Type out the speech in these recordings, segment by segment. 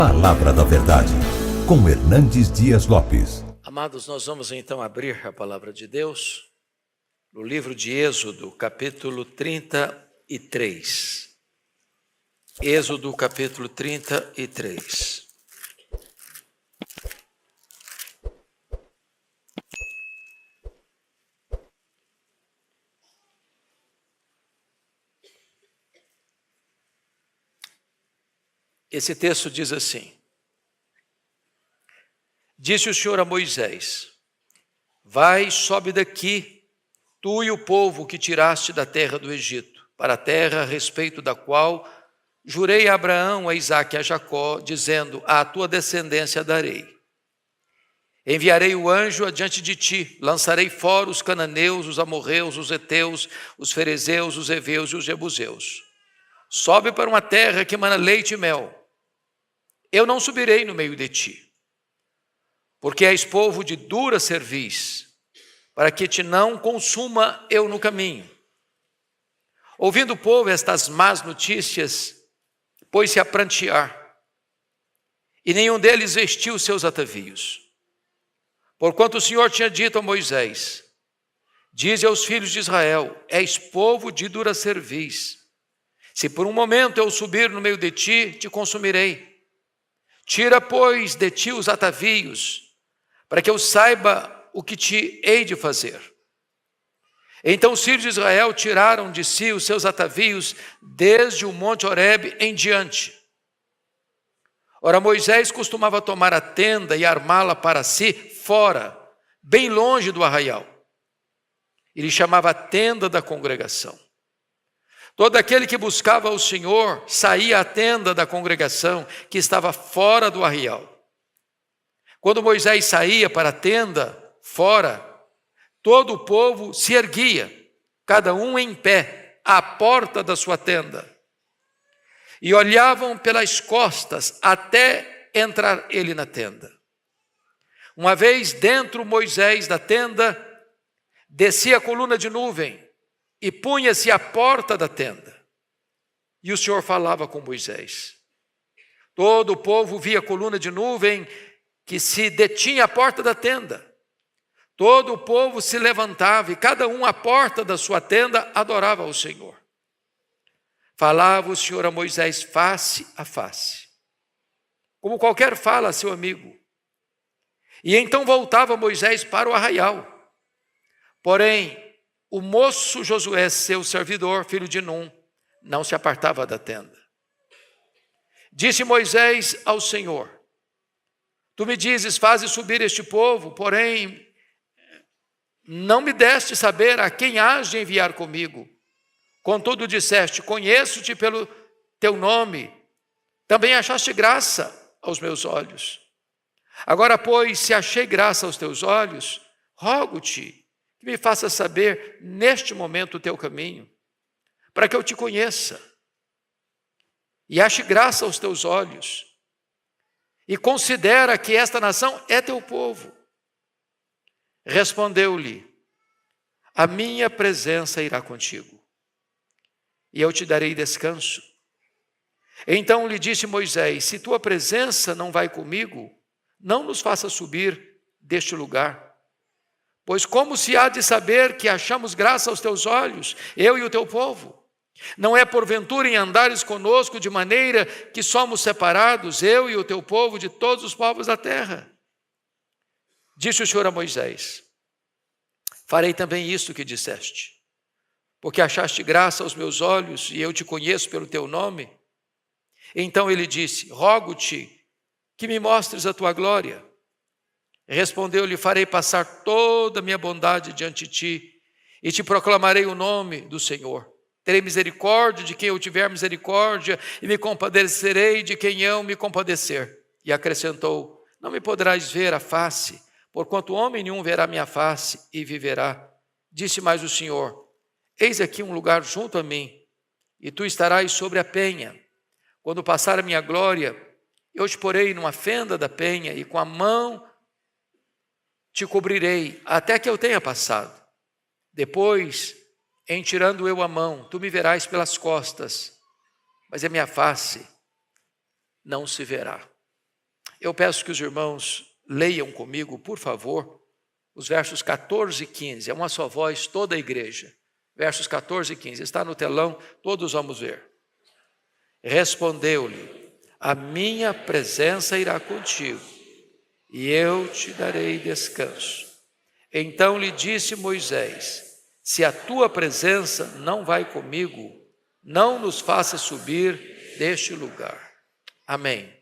Palavra da Verdade, com Hernandes Dias Lopes. Amados, nós vamos então abrir a palavra de Deus no livro de Êxodo, capítulo 33. Êxodo, capítulo 33. Esse texto diz assim: Disse o Senhor a Moisés: Vai, sobe daqui, tu e o povo que tiraste da terra do Egito, para a terra a respeito da qual jurei a Abraão, a Isaque e a Jacó, dizendo: À tua descendência darei. Enviarei o anjo adiante de ti, lançarei fora os cananeus, os amorreus, os heteus, os ferezeus, os heveus e os jebuseus. Sobe para uma terra que mana leite e mel. Eu não subirei no meio de ti, porque és povo de dura cerviz, para que te não consuma eu no caminho. Ouvindo o povo estas más notícias, pôs-se a prantear, e nenhum deles vestiu seus atavios. Porquanto o Senhor tinha dito a Moisés: Dize aos filhos de Israel: És povo de dura cerviz. Se por um momento eu subir no meio de ti, te consumirei. Tira, pois, de ti os atavios, para que eu saiba o que te hei de fazer. Então os filhos de Israel tiraram de si os seus atavios desde o monte Horebe em diante. Ora, Moisés costumava tomar a tenda e armá-la para si fora, bem longe do arraial. Ele chamava a tenda da congregação. Todo aquele que buscava o Senhor saía à tenda da congregação, que estava fora do arraial. Quando Moisés saía para a tenda, fora, todo o povo se erguia, cada um em pé, à porta da sua tenda, e olhavam pelas costas até entrar ele na tenda. Uma vez dentro Moisés da tenda, descia a coluna de nuvem e punha-se à porta da tenda. E o Senhor falava com Moisés. Todo o povo via a coluna de nuvem que se detinha à porta da tenda. Todo o povo se levantava e cada um à porta da sua tenda adorava ao Senhor. Falava o Senhor a Moisés face a face, como qualquer fala a seu amigo. E então voltava Moisés para o arraial. Porém, o moço Josué, seu servidor, filho de Num, não se apartava da tenda. Disse Moisés ao Senhor: Tu me dizes, faze subir este povo, porém, não me deste saber a quem hás de enviar comigo. Contudo disseste: Conheço-te pelo teu nome, também achaste graça aos meus olhos. Agora, pois, se achei graça aos teus olhos, rogo-te que me faça saber neste momento o teu caminho, para que eu te conheça e ache graça aos teus olhos, e considera que esta nação é teu povo. Respondeu-lhe: A minha presença irá contigo, e eu te darei descanso. Então lhe disse Moisés: Se tua presença não vai comigo, não nos faça subir deste lugar. Pois como se há de saber que achamos graça aos teus olhos, eu e o teu povo? Não é porventura em andares conosco de maneira que somos separados, eu e o teu povo, de todos os povos da terra? Disse o Senhor a Moisés: Farei também isto que disseste, porque achaste graça aos meus olhos e eu te conheço pelo teu nome. Então ele disse: Rogo-te que me mostres a tua glória. Respondeu-lhe: Farei passar toda a minha bondade diante de ti, e te proclamarei o nome do Senhor. Terei misericórdia de quem eu tiver misericórdia, e me compadecerei de quem eu me compadecer. E acrescentou: Não me poderás ver a face, porquanto homem nenhum verá minha face e viverá. Disse mais o Senhor: Eis aqui um lugar junto a mim, e tu estarás sobre a penha. Quando passar a minha glória, eu te porei numa fenda da penha, e com a mão te cobrirei até que eu tenha passado. Depois, em tirando eu a mão, tu me verás pelas costas, mas a minha face não se verá. Eu peço que os irmãos leiam comigo, por favor, os versos 14 e 15. É uma só voz, toda a igreja. Versos 14 e 15. Está no telão, todos vamos ver. Respondeu-lhe: a minha presença irá contigo, e eu te darei descanso. Então lhe disse Moisés: se a tua presença não vai comigo, não nos faça subir deste lugar. Amém.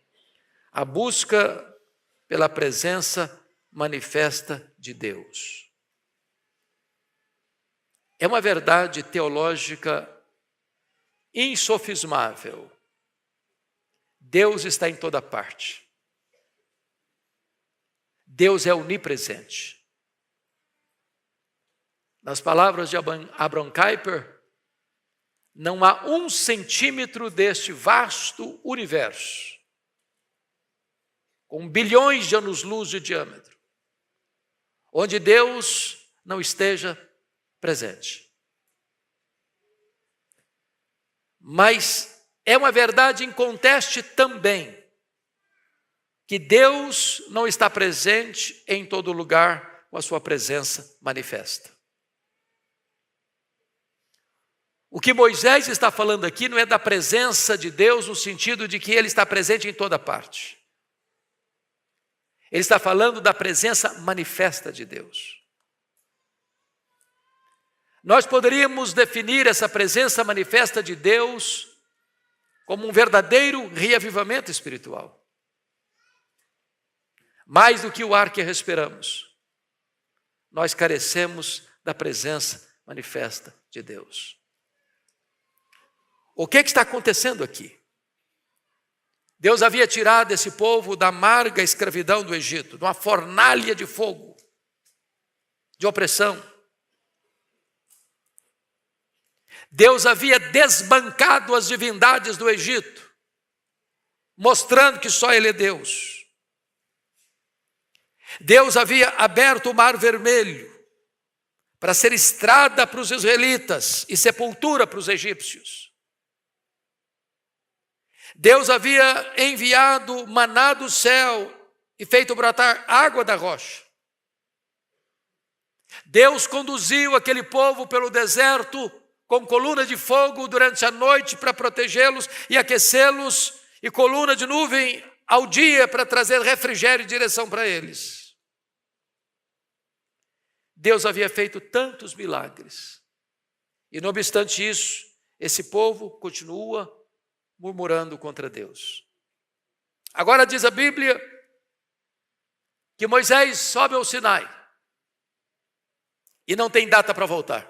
A busca pela presença manifesta de Deus. É uma verdade teológica insofismável. Deus está em toda parte. Deus é onipresente. Nas palavras de Abraham Kuyper, não há 1 centímetro deste vasto universo, com bilhões de anos-luz de diâmetro, onde Deus não esteja presente. Mas é uma verdade inconteste também que Deus não está presente em todo lugar com a sua presença manifesta. O que Moisés está falando aqui não é da presença de Deus no sentido de que Ele está presente em toda parte. Ele está falando da presença manifesta de Deus. Nós poderíamos definir essa presença manifesta de Deus como um verdadeiro reavivamento espiritual. Mais do que o ar que respiramos, nós carecemos da presença manifesta de Deus. O que está acontecendo aqui? Deus havia tirado esse povo da amarga escravidão do Egito, de uma fornalha de fogo, de opressão. Deus havia desbancado as divindades do Egito, mostrando que só Ele é Deus. Deus havia aberto o Mar Vermelho para ser estrada para os israelitas e sepultura para os egípcios. Deus havia enviado maná do céu e feito brotar água da rocha. Deus conduziu aquele povo pelo deserto com coluna de fogo durante a noite para protegê-los e aquecê-los, e coluna de nuvem ao dia para trazer refrigério e direção para eles. Deus havia feito tantos milagres, e não obstante isso, esse povo continua murmurando contra Deus. Agora diz a Bíblia que Moisés sobe ao Sinai e não tem data para voltar.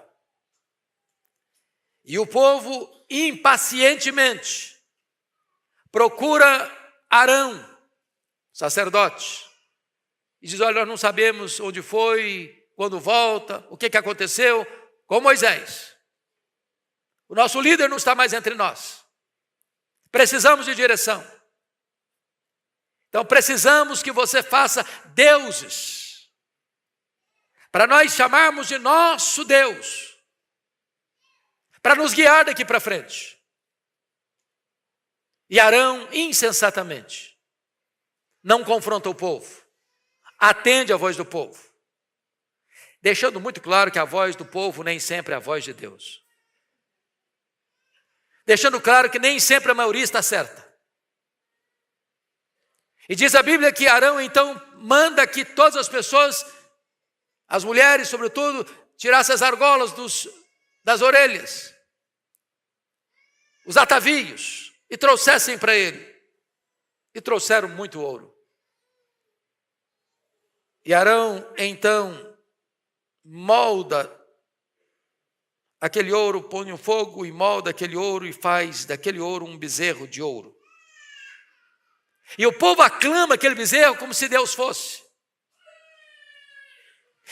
E o povo impacientemente procura Arão, sacerdote, e diz: olha, nós não sabemos onde foi, quando volta, o que aconteceu com Moisés. O nosso líder não está mais entre nós. Precisamos de direção. Então precisamos que você faça deuses, para nós chamarmos de nosso Deus, para nos guiar daqui para frente. E Arão, insensatamente, não confronta o povo, atende a voz do povo, deixando muito claro que a voz do povo nem sempre é a voz de Deus. Deixando claro que nem sempre a maioria está certa. E diz a Bíblia que Arão então manda que todas as pessoas, as mulheres sobretudo, tirassem as argolas das orelhas, os atavios, e trouxessem para ele. E trouxeram muito ouro. E Arão então molda aquele ouro, põe no fogo e molda aquele ouro e faz daquele ouro um bezerro de ouro. E o povo aclama aquele bezerro como se Deus fosse.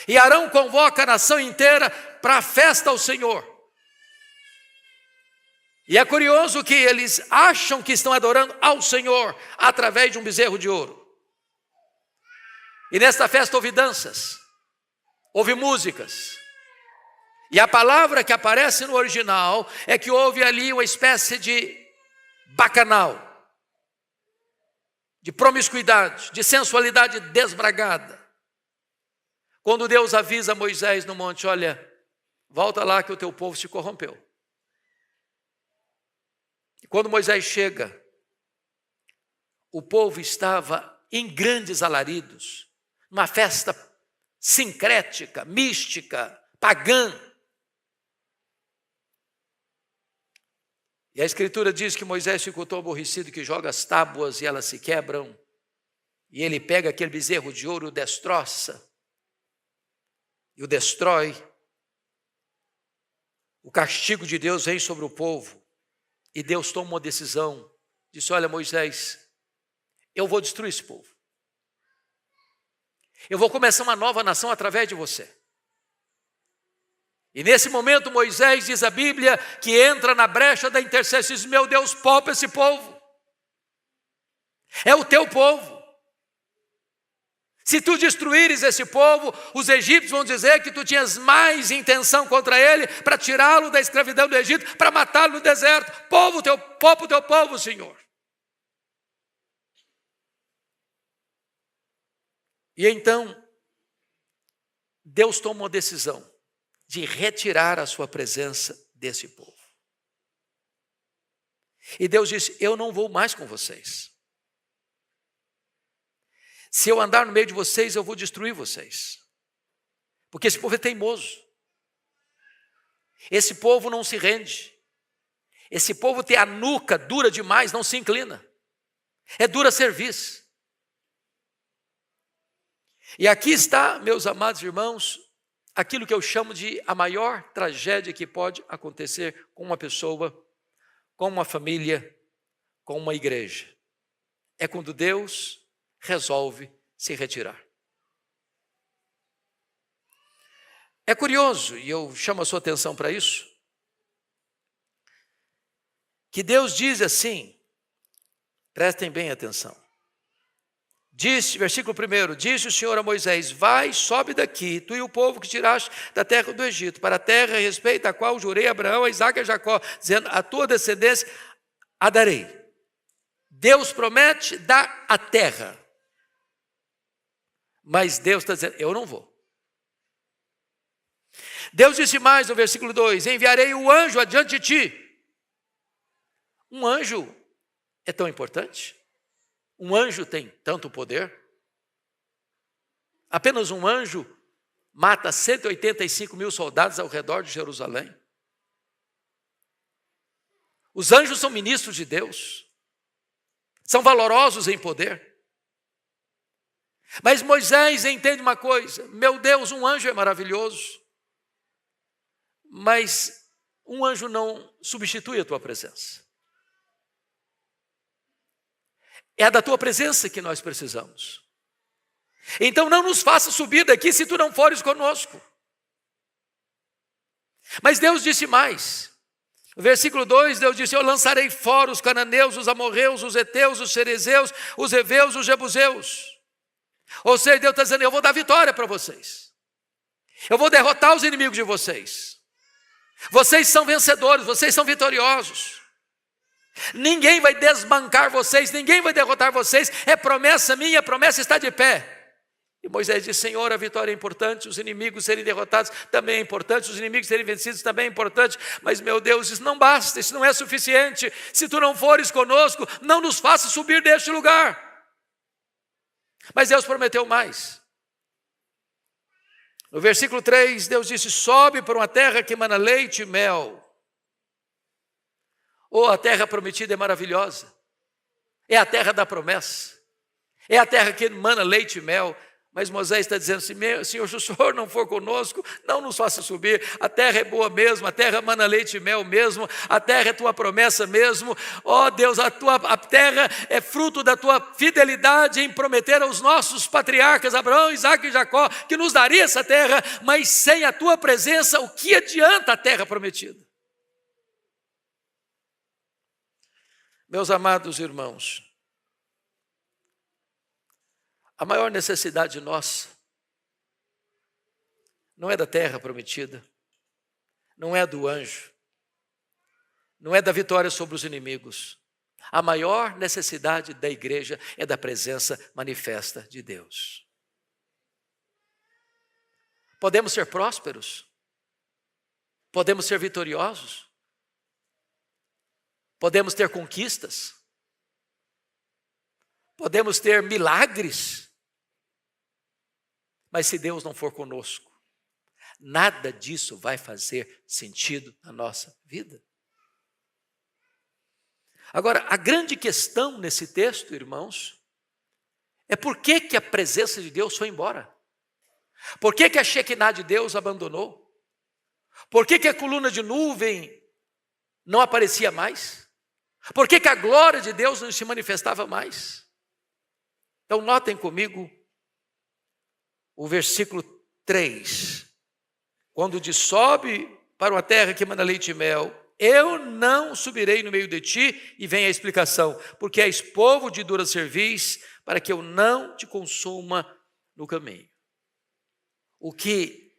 E Arão convoca a nação inteira para a festa ao Senhor. E é curioso que eles acham que estão adorando ao Senhor através de um bezerro de ouro. E nesta festa houve danças, houve músicas. E a palavra que aparece no original é que houve ali uma espécie de bacanal, de promiscuidade, de sensualidade desbragada. Quando Deus avisa Moisés no monte, olha, volta lá que o teu povo se corrompeu. E quando Moisés chega, o povo estava em grandes alaridos, numa festa sincrética, mística, pagã. E a Escritura diz que Moisés ficou tão aborrecido que joga as tábuas e elas se quebram. E ele pega aquele bezerro de ouro, o destroça e o destrói. O castigo de Deus vem sobre o povo. E Deus toma uma decisão. Disse, olha Moisés, eu vou destruir esse povo. Eu vou começar uma nova nação através de você. E nesse momento Moisés, diz a Bíblia, que entra na brecha da intercessão e diz, meu Deus, poupa esse povo. É o teu povo. Se tu destruíres esse povo, os egípcios vão dizer que tu tinhas mais intenção contra ele para tirá-lo da escravidão do Egito, para matá-lo no deserto. Poupa o teu povo, Senhor. E então, Deus toma uma decisão de retirar a sua presença desse povo. E Deus disse, eu não vou mais com vocês. Se eu andar no meio de vocês, eu vou destruir vocês. Porque esse povo é teimoso. Esse povo não se rende. Esse povo tem a nuca dura demais, não se inclina. É dura serviço. E aqui está, meus amados irmãos, aquilo que eu chamo de a maior tragédia que pode acontecer com uma pessoa, com uma família, com uma igreja. É quando Deus resolve se retirar. É curioso, e eu chamo a sua atenção para isso, que Deus diz assim, prestem bem atenção. Disse, versículo 1, disse o Senhor a Moisés, vai, sobe daqui, tu e o povo que tiraste da terra do Egito, para a terra a respeito da qual jurei a Abraão, a Isaque e a Jacó, dizendo, a tua descendência a darei. Deus promete dar a terra. Mas Deus está dizendo, eu não vou. Deus disse mais no versículo 2, enviarei o anjo adiante de ti. Um anjo é tão importante? Um anjo tem tanto poder? Apenas um anjo mata 185 mil soldados ao redor de Jerusalém. Os anjos são ministros de Deus. São valorosos em poder. Mas Moisés entende uma coisa, meu Deus, um anjo é maravilhoso, mas um anjo não substitui a tua presença. É da tua presença que nós precisamos. Então não nos faça subir daqui se tu não fores conosco. Mas Deus disse mais. No versículo 2, Deus disse, eu lançarei fora os cananeus, os amorreus, os heteus, os ferezeus, os heveus, os jebuseus. Ou seja, Deus está dizendo, eu vou dar vitória para vocês. Eu vou derrotar os inimigos de vocês. Vocês são vencedores, vocês são vitoriosos. Ninguém vai desbancar vocês, ninguém vai derrotar vocês. É promessa minha, a promessa está de pé. E Moisés disse, Senhor, a vitória é importante, os inimigos serem derrotados também é importante, os inimigos serem vencidos também é importante, mas meu Deus, isso não basta, isso não é suficiente. Se tu não fores conosco, não nos faça subir deste lugar. Mas Deus prometeu mais. No versículo 3, Deus disse, sobe para uma terra que emana leite e mel. A terra prometida é maravilhosa. É a terra da promessa. É a terra que emana leite e mel. Mas Moisés está dizendo assim, Senhor, se o Senhor não for conosco, não nos faça subir. A terra é boa mesmo, a terra emana leite e mel mesmo, a terra é tua promessa mesmo. Ó Deus, a terra é fruto da tua fidelidade em prometer aos nossos patriarcas, Abraão, Isaque e Jacó, que nos daria essa terra, mas sem a tua presença, o que adianta a terra prometida? Meus amados irmãos, a maior necessidade nossa não é da terra prometida, não é do anjo, não é da vitória sobre os inimigos. A maior necessidade da igreja é da presença manifesta de Deus. Podemos ser prósperos, podemos ser vitoriosos, podemos ter conquistas, podemos ter milagres, mas se Deus não for conosco, nada disso vai fazer sentido na nossa vida. Agora, a grande questão nesse texto, irmãos, é por que a presença de Deus foi embora? Por que a Shekinah de Deus abandonou? Por que a coluna de nuvem não aparecia mais? Por que a glória de Deus não se manifestava mais? Então notem comigo o versículo 3. Quando diz, sobe para uma terra que emana leite e mel, eu não subirei no meio de ti, e vem a explicação, porque és povo de dura cerviz, para que eu não te consuma no caminho. O que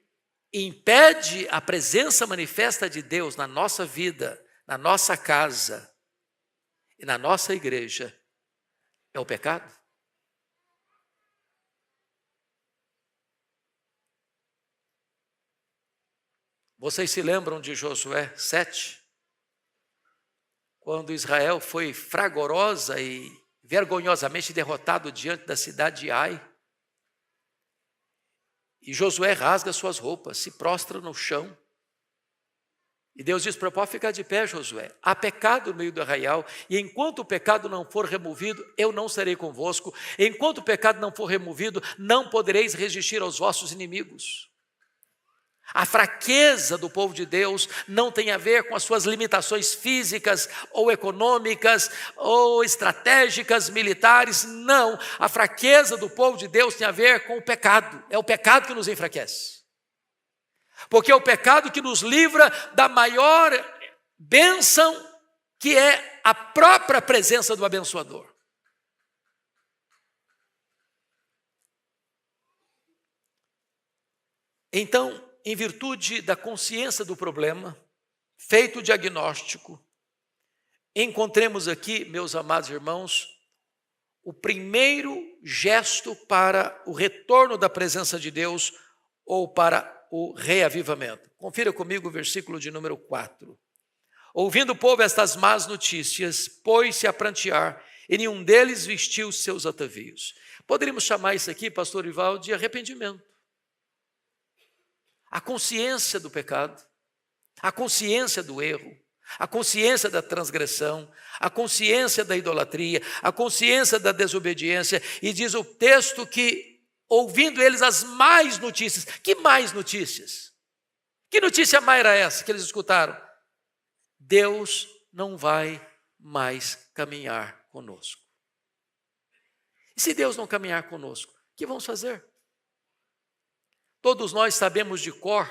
impede a presença manifesta de Deus na nossa vida, na nossa casa e na nossa igreja é o pecado. Vocês se lembram de Josué 7? Quando Israel foi fragorosa e vergonhosamente derrotado diante da cidade de Ai. E Josué rasga suas roupas, se prostra no chão. E Deus diz para o povo, ficar de pé, Josué. Há pecado no meio do arraial, e enquanto o pecado não for removido, eu não serei convosco. Enquanto o pecado não for removido, não podereis resistir aos vossos inimigos. A fraqueza do povo de Deus não tem a ver com as suas limitações físicas ou econômicas ou estratégicas, militares, não. A fraqueza do povo de Deus tem a ver com o pecado. É o pecado que nos enfraquece. Porque é o pecado que nos livra da maior bênção, que é a própria presença do abençoador. Então, em virtude da consciência do problema, feito o diagnóstico, encontremos aqui, meus amados irmãos, o primeiro gesto para o retorno da presença de Deus ou para o reavivamento. Confira comigo o versículo de número 4. Ouvindo o povo estas más notícias, pôs-se a prantear, e nenhum deles vestiu seus atavios. Poderíamos chamar isso aqui, pastor Ival, de arrependimento. A consciência do pecado, a consciência do erro, a consciência da transgressão, a consciência da idolatria, a consciência da desobediência. E diz o texto que, ouvindo eles as más notícias. Que mais notícias? Que notícia mais era essa que eles escutaram? Deus não vai mais caminhar conosco. E se Deus não caminhar conosco, o que vamos fazer? Todos nós sabemos de cor,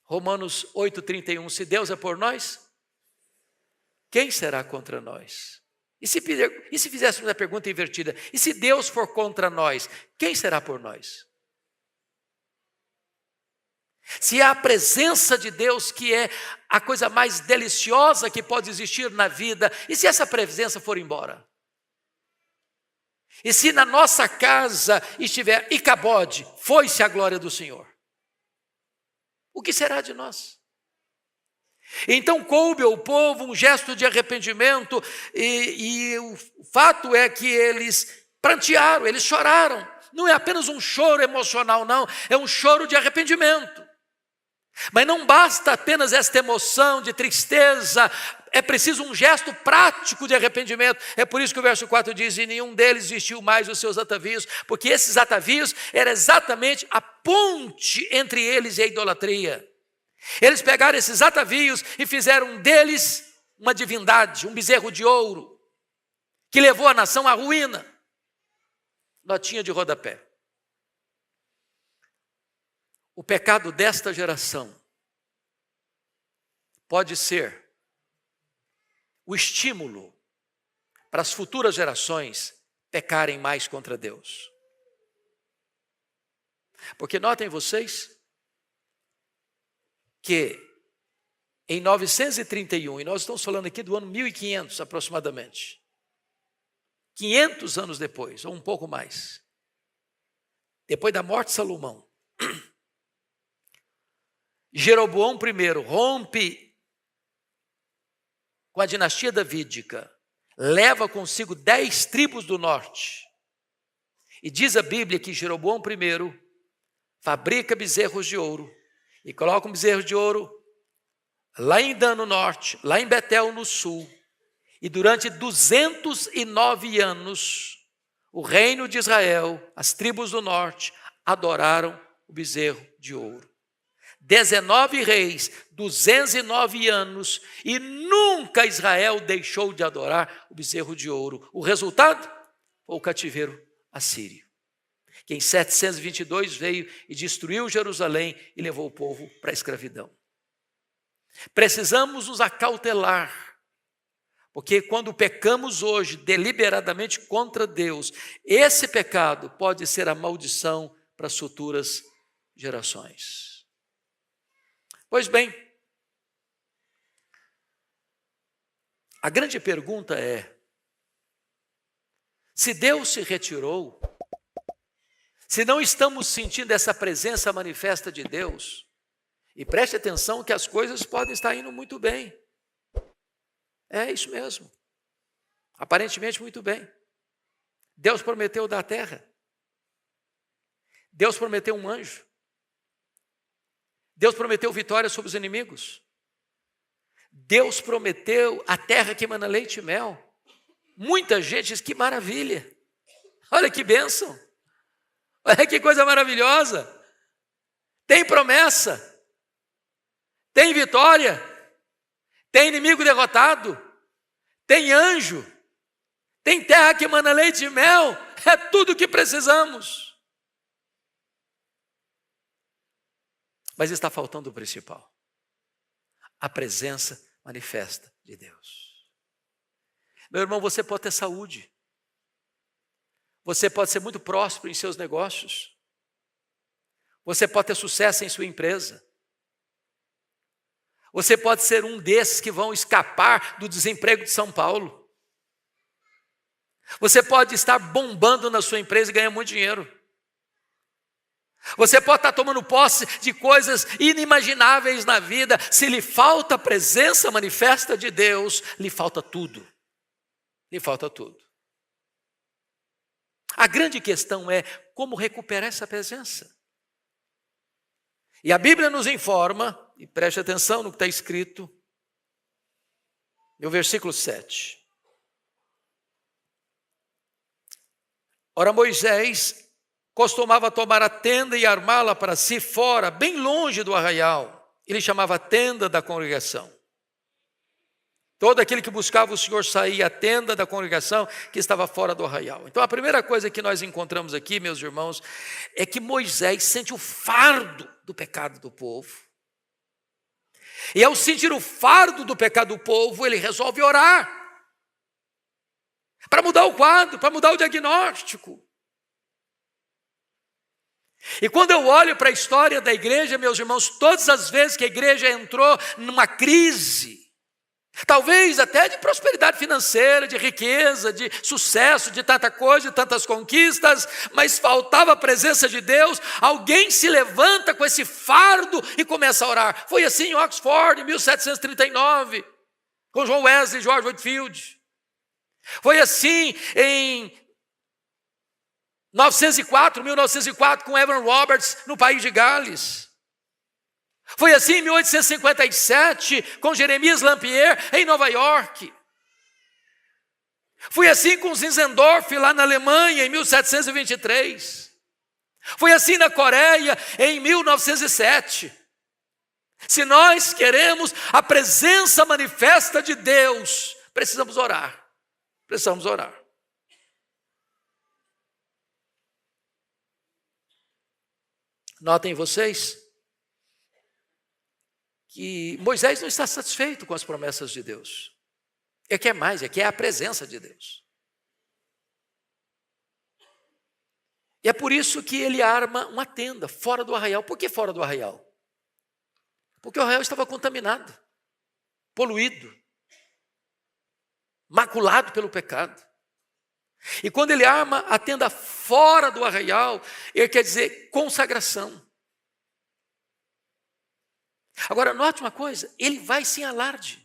Romanos 8,31, se Deus é por nós, quem será contra nós? E se fizéssemos a pergunta invertida, e se Deus for contra nós, quem será por nós? Se há a presença de Deus, que é a coisa mais deliciosa que pode existir na vida, e se essa presença for embora? E se na nossa casa estiver Icabode, foi-se a glória do Senhor, o que será de nós? Então coube ao povo um gesto de arrependimento, e o fato é que eles prantearam, eles choraram. Não é apenas um choro emocional, não, é um choro de arrependimento. Mas não basta apenas esta emoção de tristeza, é preciso um gesto prático de arrependimento. É por isso que o verso 4 diz, e nenhum deles vestiu mais os seus atavios, porque esses atavios eram exatamente a ponte entre eles e a idolatria. Eles pegaram esses atavios e fizeram deles uma divindade, um bezerro de ouro, que levou a nação à ruína. Notinha de rodapé. O pecado desta geração pode ser o estímulo para as futuras gerações pecarem mais contra Deus. Porque notem vocês que em 931, e nós estamos falando aqui do ano 1500 aproximadamente, 500 anos depois, ou um pouco mais, depois da morte de Salomão, Jeroboão I rompe com a dinastia davídica, leva consigo 10 tribos do norte, e diz a Bíblia que Jeroboão I fabrica bezerros de ouro, e coloca um bezerro de ouro lá em Dan no norte, lá em Betel no sul, e durante 209 anos, o reino de Israel, as tribos do norte, adoraram o bezerro de ouro. 19 reis, 209 anos, e nunca Israel deixou de adorar o bezerro de ouro. O resultado foi o cativeiro assírio, que em 722 veio e destruiu Jerusalém e levou o povo para a escravidão. Precisamos nos acautelar, porque quando pecamos hoje deliberadamente contra Deus, esse pecado pode ser a maldição para as futuras gerações. Pois bem, a grande pergunta é: se Deus se retirou, se não estamos sentindo essa presença manifesta de Deus, e preste atenção que as coisas podem estar indo muito bem. É isso mesmo. Aparentemente muito bem. Deus prometeu dar a terra. Deus prometeu um anjo. Deus prometeu vitória sobre os inimigos. Deus prometeu a terra que emana leite e mel. Muita gente diz: que maravilha. Olha que bênção. Olha que coisa maravilhosa. Tem promessa. Tem vitória. Tem inimigo derrotado. Tem anjo. Tem terra que emana leite e mel. É tudo o que precisamos. Mas está faltando o principal: a presença manifesta de Deus. Meu irmão, você pode ter saúde. Você pode ser muito próspero em seus negócios. Você pode ter sucesso em sua empresa. Você pode ser um desses que vão escapar do desemprego de São Paulo. Você pode estar bombando na sua empresa e ganhar muito dinheiro. Você pode estar tomando posse de coisas inimagináveis na vida. Se lhe falta a presença manifesta de Deus, lhe falta tudo. Lhe falta tudo. A grande questão é como recuperar essa presença. E a Bíblia nos informa, e preste atenção no que está escrito, no versículo 7. Ora, Moisés costumava tomar a tenda e armá-la para si fora, bem longe do arraial. Ele chamava a tenda da congregação. Todo aquele que buscava o Senhor saía à tenda da congregação que estava fora do arraial. Então a primeira coisa que nós encontramos aqui, meus irmãos, é que Moisés sente o fardo do pecado do povo. E ao sentir o fardo do pecado do povo, ele resolve orar. Para mudar o quadro, para mudar o diagnóstico. E quando eu olho para a história da igreja, meus irmãos, todas as vezes que a igreja entrou numa crise, talvez até de prosperidade financeira, de riqueza, de sucesso, de tanta coisa, de tantas conquistas, mas faltava a presença de Deus, alguém se levanta com esse fardo e começa a orar. Foi assim em Oxford, em 1739, com John Wesley e George Whitefield. Foi assim em 1904, com Evan Roberts, no país de Gales. Foi assim em 1857, com Jeremias Lampier, em Nova York. Foi assim com Zinzendorf, lá na Alemanha, em 1723. Foi assim na Coreia, em 1907. Se nós queremos a presença manifesta de Deus, precisamos orar. Precisamos orar. Notem vocês que Moisés não está satisfeito com as promessas de Deus. Ele quer mais, ele quer a presença de Deus. E é por isso que ele arma uma tenda fora do arraial. Por que fora do arraial? Porque o arraial estava contaminado. poluído, maculado pelo pecado. E quando ele arma a tenda fora do arraial, ele quer dizer consagração. Agora, note uma coisa, ele vai sem alarde.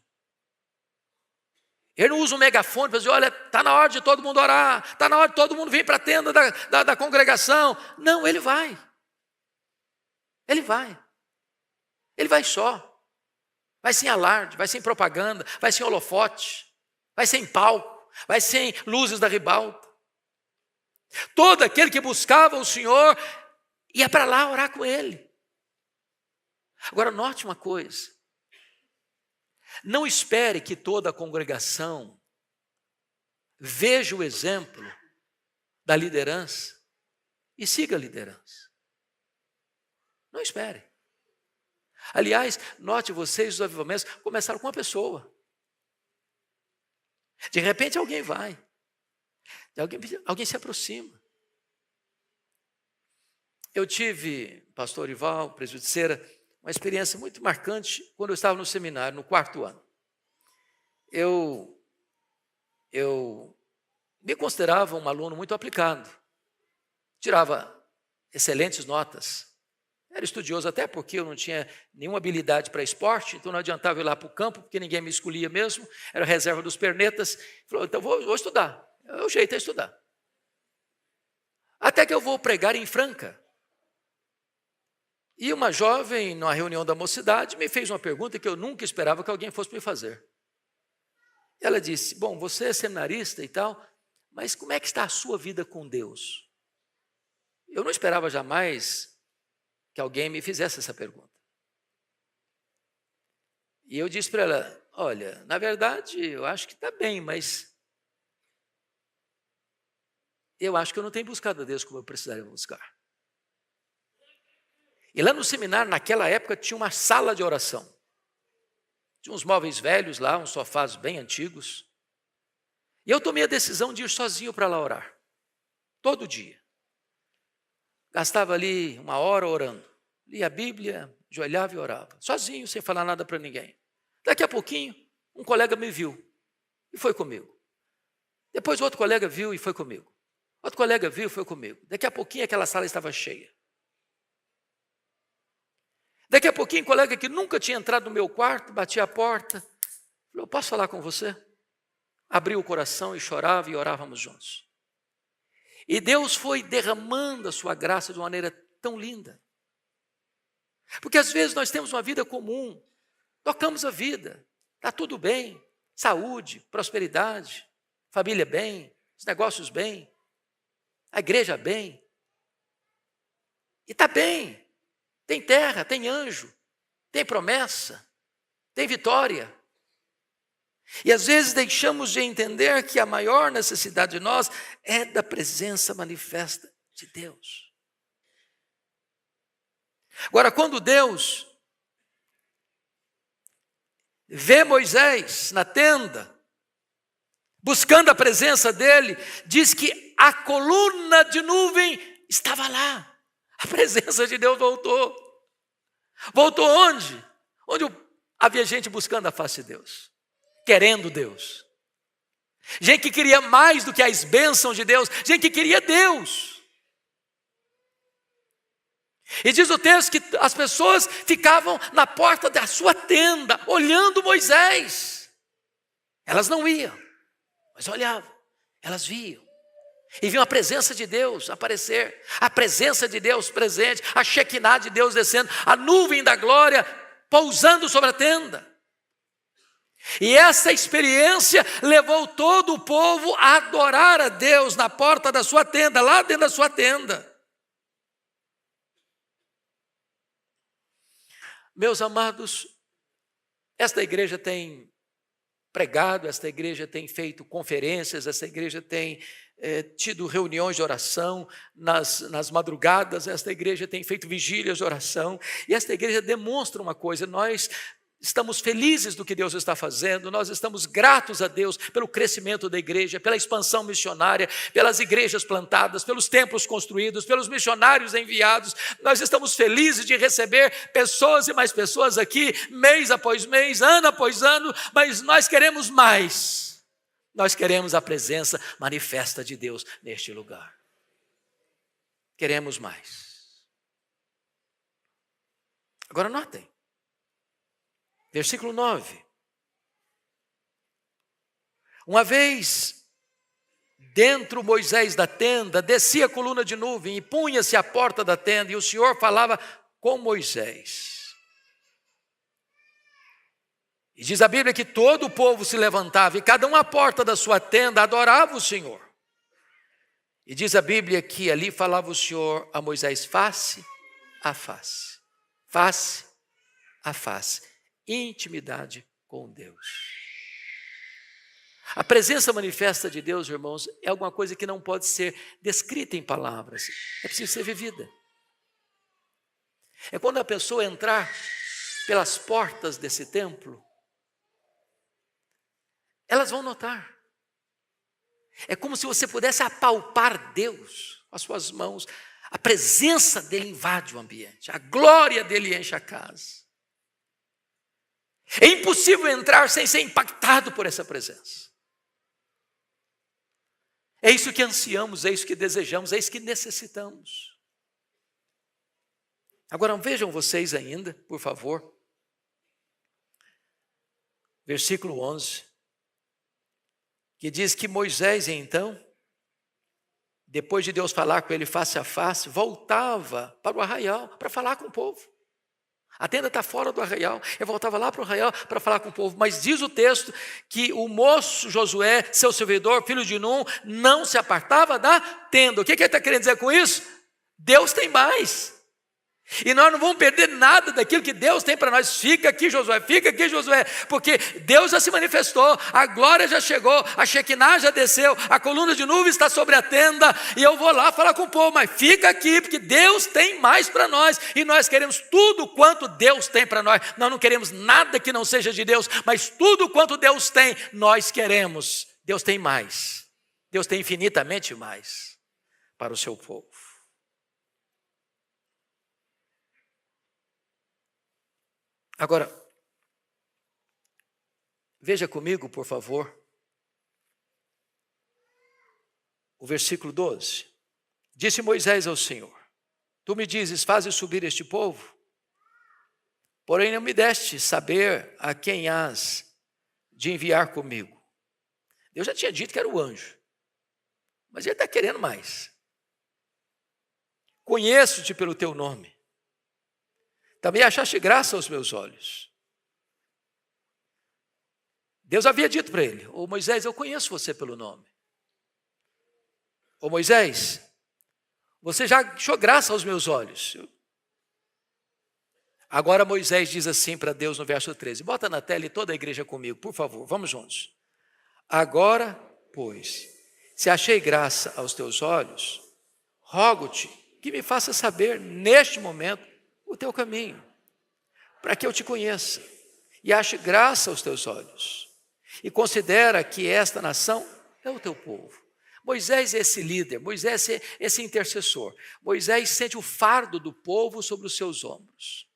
Ele não usa um megafone para dizer, olha, está na hora de todo mundo orar, está na hora de todo mundo vir para a tenda da congregação. Não, ele vai. Ele vai. Ele vai só. Vai sem alarde, vai sem propaganda, vai sem holofote, vai sem palco, vai sem luzes da ribalta. Todo aquele que buscava o Senhor ia para lá orar com ele. Agora, note uma coisa. Não espere que toda a congregação veja o exemplo da liderança e siga a liderança. Não espere. Aliás, note vocês, os avivamentos começaram com uma pessoa. De repente alguém vai. Alguém se aproxima. Eu tive, pastor Ival, presbítero de Cera, uma experiência muito marcante quando eu estava no seminário, no 4º ano. Eu me considerava um aluno muito aplicado. Tirava excelentes notas. Era estudioso até porque eu não tinha nenhuma habilidade para esporte, então não adiantava ir lá para o campo, porque ninguém me escolhia mesmo, era reserva dos pernetas. Falou, então vou estudar, o jeito é estudar. Até que eu vou pregar em Franca. E uma jovem, numa reunião da mocidade, me fez uma pergunta que eu nunca esperava que alguém fosse me fazer. Ela disse, bom, você é seminarista e tal, mas como é que está a sua vida com Deus? Eu não esperava jamais que alguém me fizesse essa pergunta. E eu disse para ela, olha, na verdade, eu acho que está bem, mas eu acho que eu não tenho buscado a Deus como eu precisaria buscar. E lá no seminário, naquela época, tinha uma sala de oração. Tinha uns móveis velhos lá, uns sofás bem antigos. E eu tomei a decisão de ir sozinho para lá orar. Todo dia. Gastava ali 1 hora orando. Lia a Bíblia, ajoelhava e orava. Sozinho, sem falar nada para ninguém. Daqui a pouquinho, um colega me viu e foi comigo. Depois outro colega viu e foi comigo. Outro colega viu e foi comigo. Daqui a pouquinho aquela sala estava cheia. Daqui a pouquinho, um colega que nunca tinha entrado no meu quarto, batia a porta, falou, posso falar com você? Abriu o coração e chorava e orávamos juntos. E Deus foi derramando a sua graça de uma maneira tão linda. Porque às vezes nós temos uma vida comum, tocamos a vida, está tudo bem, saúde, prosperidade, família bem, os negócios bem, a igreja bem. E está bem. Tem terra, tem anjo, tem promessa, tem vitória. E às vezes deixamos de entender que a maior necessidade de nós é da presença manifesta de Deus. Agora, quando Deus vê Moisés na tenda, buscando a presença dele, diz que a coluna de nuvem estava lá. A presença de Deus voltou. Voltou onde? Onde havia gente buscando a face de Deus, querendo Deus. Gente que queria mais do que as bênçãos de Deus, gente que queria Deus. E diz o texto que as pessoas ficavam na porta da sua tenda, olhando Moisés. Elas não iam, mas olhavam, elas viam. E viam a presença de Deus aparecer, a presença de Deus presente, a Shekinah de Deus descendo, a nuvem da glória pousando sobre a tenda. E essa experiência levou todo o povo a adorar a Deus na porta da sua tenda, lá dentro da sua tenda. Meus amados, esta igreja tem pregado, esta igreja tem feito conferências, esta igreja tem tido reuniões de oração nas madrugadas, esta igreja tem feito vigílias de oração, e esta igreja demonstra uma coisa, nós estamos felizes do que Deus está fazendo, nós estamos gratos a Deus pelo crescimento da igreja, pela expansão missionária, pelas igrejas plantadas, pelos templos construídos, pelos missionários enviados. Nós estamos felizes de receber pessoas e mais pessoas aqui, mês após mês, ano após ano, mas nós queremos mais. Nós queremos a presença manifesta de Deus neste lugar. Queremos mais. Agora notem. Versículo 9. Uma vez dentro Moisés da tenda, descia a coluna de nuvem e punha-se à porta da tenda, e o Senhor falava com Moisés. E diz a Bíblia que todo o povo se levantava, e cada um à porta da sua tenda adorava o Senhor. E diz a Bíblia que ali falava o Senhor a Moisés face a face. Face a face. Intimidade com Deus. A presença manifesta de Deus, irmãos, é alguma coisa que não pode ser descrita em palavras, é preciso ser vivida. É quando a pessoa entrar pelas portas desse templo, elas vão notar. É como se você pudesse apalpar Deus com as suas mãos. A presença dele invade o ambiente, a glória dele enche a casa. É impossível entrar sem ser impactado por essa presença. É isso que ansiamos, é isso que desejamos, é isso que necessitamos. Agora vejam vocês ainda, por favor. Versículo 11. Que diz que Moisés, então, depois de Deus falar com ele face a face, voltava para o arraial para falar com o povo. A tenda está fora do arraial, ele voltava lá para o arraial para falar com o povo. Mas diz o texto que o moço Josué, seu servidor, filho de Num, não se apartava da tenda. O que ele está querendo dizer com isso? Deus tem mais. E nós não vamos perder nada daquilo que Deus tem para nós. Fica aqui, Josué, porque Deus já se manifestou, a glória já chegou, a Shekinah já desceu, a coluna de nuvem está sobre a tenda, e eu vou lá falar com o povo, mas fica aqui, porque Deus tem mais para nós, e nós queremos tudo quanto Deus tem para nós. Nós não queremos nada que não seja de Deus, mas tudo quanto Deus tem, nós queremos. Deus tem mais, Deus tem infinitamente mais para o seu povo. Agora, veja comigo, por favor, o versículo 12. Disse Moisés ao Senhor: Tu me dizes, faze subir este povo, porém não me deste saber a quem hás de enviar comigo. Deus já tinha dito que era o anjo, mas ele está querendo mais. Conheço-te pelo teu nome. Também achaste graça aos meus olhos. Deus havia dito para ele: Ô Moisés, eu conheço você pelo nome. Ô Moisés, você já achou graça aos meus olhos. Agora Moisés diz assim para Deus no verso 13. Bota na tela e toda a igreja comigo, por favor, vamos juntos. Agora, pois, se achei graça aos teus olhos, rogo-te que me faça saber neste momento o teu caminho, para que eu te conheça e ache graça aos teus olhos, e considera que esta nação é o teu povo. Moisés é esse líder, Moisés é esse intercessor. Moisés sente o fardo do povo sobre os seus ombros.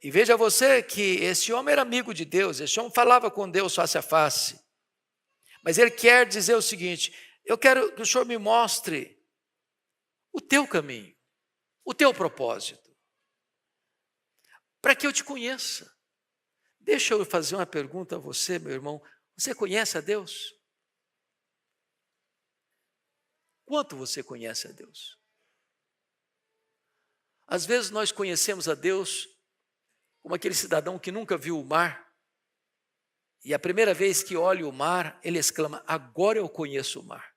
E veja você que esse homem era amigo de Deus, esse homem falava com Deus face a face, mas ele quer dizer o seguinte: eu quero que o Senhor me mostre o teu caminho, o teu propósito, para que eu te conheça. Deixa eu fazer uma pergunta a você, meu irmão. Você conhece a Deus? Quanto você conhece a Deus? Às vezes nós conhecemos a Deus como aquele cidadão que nunca viu o mar, e a primeira vez que olha o mar, ele exclama: agora eu conheço o mar.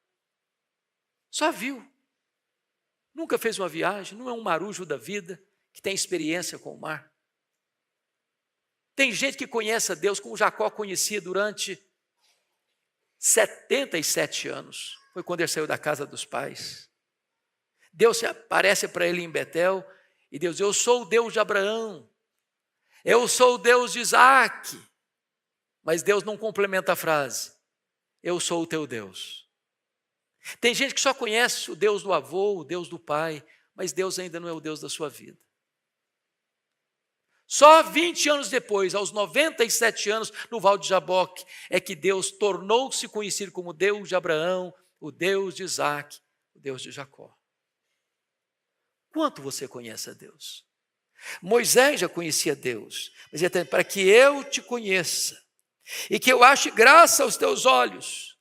Só viu. Nunca fez uma viagem, não é um marujo da vida que tem experiência com o mar. Tem gente que conhece a Deus como Jacó conhecia durante 77 anos. Foi quando ele saiu da casa dos pais. Deus aparece para ele em Betel e Deus diz: eu sou o Deus de Abraão. Eu sou o Deus de Isaac. Mas Deus não complementa a frase. Eu sou o teu Deus. Tem gente que só conhece o Deus do avô, o Deus do pai, mas Deus ainda não é o Deus da sua vida. Só 20 anos depois, aos 97 anos, no Val de Jaboque, é que Deus tornou-se conhecido como o Deus de Abraão, o Deus de Isaac, o Deus de Jacó. Quanto você conhece a Deus? Moisés já conhecia Deus, mas ele está para que eu te conheça e que eu ache graça aos teus olhos.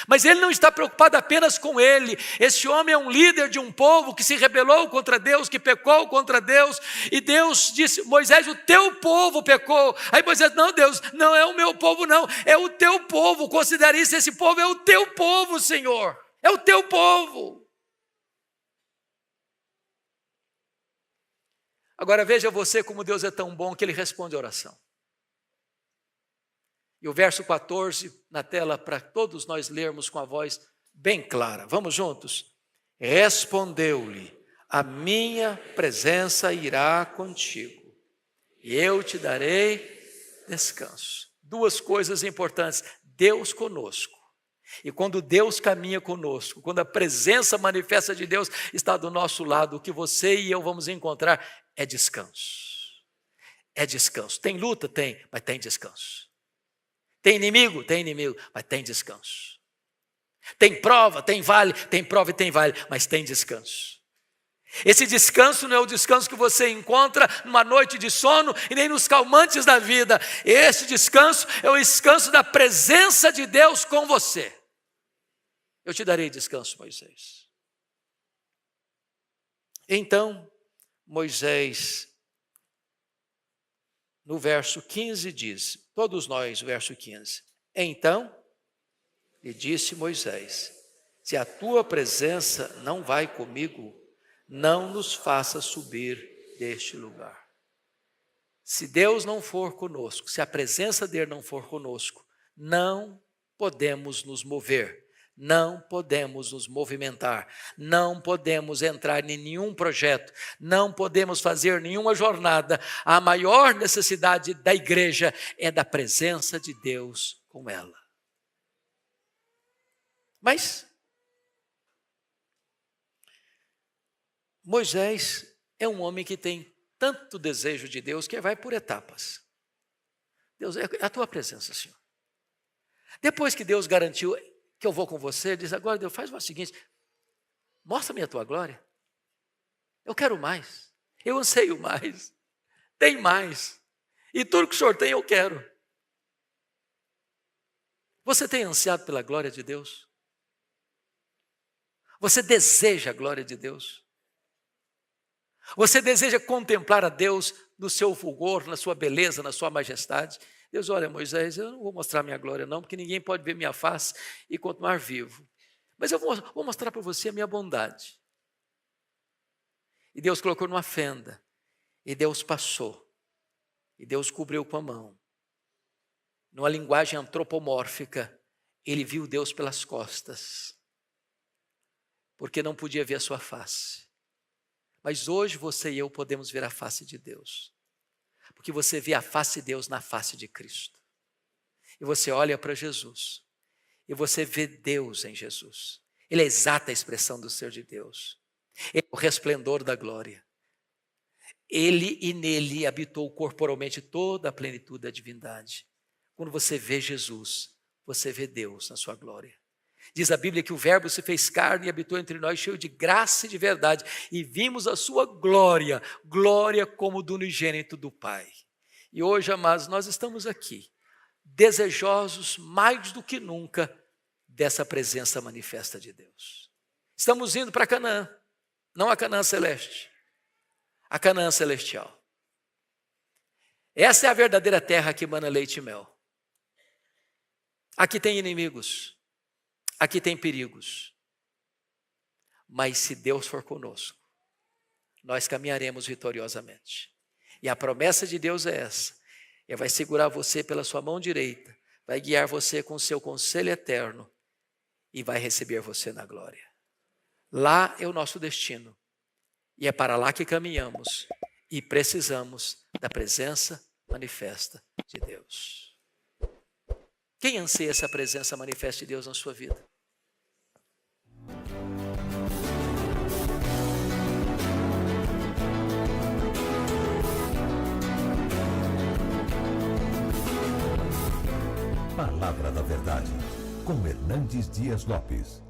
Mas ele não está preocupado apenas com ele. Esse homem é um líder de um povo que se rebelou contra Deus, que pecou contra Deus. E Deus disse, Moisés, o teu povo pecou. Aí Moisés, não Deus, não é o meu povo não, é o teu povo. Considere isso, esse povo é o teu povo, Senhor. É o teu povo. Agora veja você como Deus é tão bom que ele responde a oração. E o verso 14 na tela para todos nós lermos com a voz bem clara. Vamos juntos? Respondeu-lhe, a minha presença irá contigo e eu te darei descanso. Duas coisas importantes, Deus conosco. E quando Deus caminha conosco, quando a presença manifesta de Deus está do nosso lado, o que você e eu vamos encontrar é descanso. É descanso. Tem luta? Tem, mas tem descanso. Tem inimigo? Tem inimigo, mas tem descanso. Tem prova? Tem vale? Tem prova e tem vale, mas tem descanso. Esse descanso não é o descanso que você encontra numa noite de sono e nem nos calmantes da vida. Esse descanso é o descanso da presença de Deus com você. Eu te darei descanso, Moisés. Então, Moisés, no verso 15 diz, todos nós, verso 15. Então, lhe disse Moisés, se a tua presença não vai comigo, não nos faça subir deste lugar. Se Deus não for conosco, se a presença dele não for conosco, não podemos nos mover. Não podemos nos movimentar, não podemos entrar em nenhum projeto, não podemos fazer nenhuma jornada. A maior necessidade da igreja é da presença de Deus com ela. Mas Moisés é um homem que tem tanto desejo de Deus que vai por etapas. Deus, é a tua presença, Senhor. Depois que Deus garantiu que eu vou com você, diz, agora Deus, faz o seguinte, mostra-me a tua glória. Eu quero mais, eu anseio mais, tem mais. E tudo que o Senhor tem, eu quero. Você tem ansiado pela glória de Deus? Você deseja a glória de Deus? Você deseja contemplar a Deus no seu fulgor, na sua beleza, na sua majestade? Deus, olha, Moisés, eu não vou mostrar minha glória não, porque ninguém pode ver minha face e continuar vivo. Mas eu vou mostrar para você a minha bondade. E Deus colocou numa fenda, e Deus passou, e Deus cobriu com a mão. Numa linguagem antropomórfica, ele viu Deus pelas costas, porque não podia ver a sua face. Mas hoje você e eu podemos ver a face de Deus. Porque você vê a face de Deus na face de Cristo. E você olha para Jesus. E você vê Deus em Jesus. Ele é a exata expressão do ser de Deus. Ele é o resplendor da glória. Ele e nele habitou corporalmente toda a plenitude da divindade. Quando você vê Jesus, você vê Deus na sua glória. Diz a Bíblia que o Verbo se fez carne e habitou entre nós, cheio de graça e de verdade, e vimos a sua glória, glória como do unigênito do Pai. E hoje, amados, nós estamos aqui, desejosos mais do que nunca dessa presença manifesta de Deus. Estamos indo para Canaã, não a Canaã celeste, a Canaã celestial. Essa é a verdadeira terra que emana leite e mel. Aqui tem inimigos. Aqui tem perigos, mas se Deus for conosco, nós caminharemos vitoriosamente. E a promessa de Deus é essa, Ele vai segurar você pela sua mão direita, vai guiar você com o seu conselho eterno e vai receber você na glória. Lá é o nosso destino e é para lá que caminhamos E precisamos da presença manifesta de Deus. Quem anseia essa presença manifesta de Deus na sua vida? Palavra da Verdade, com Hernandes Dias Lopes.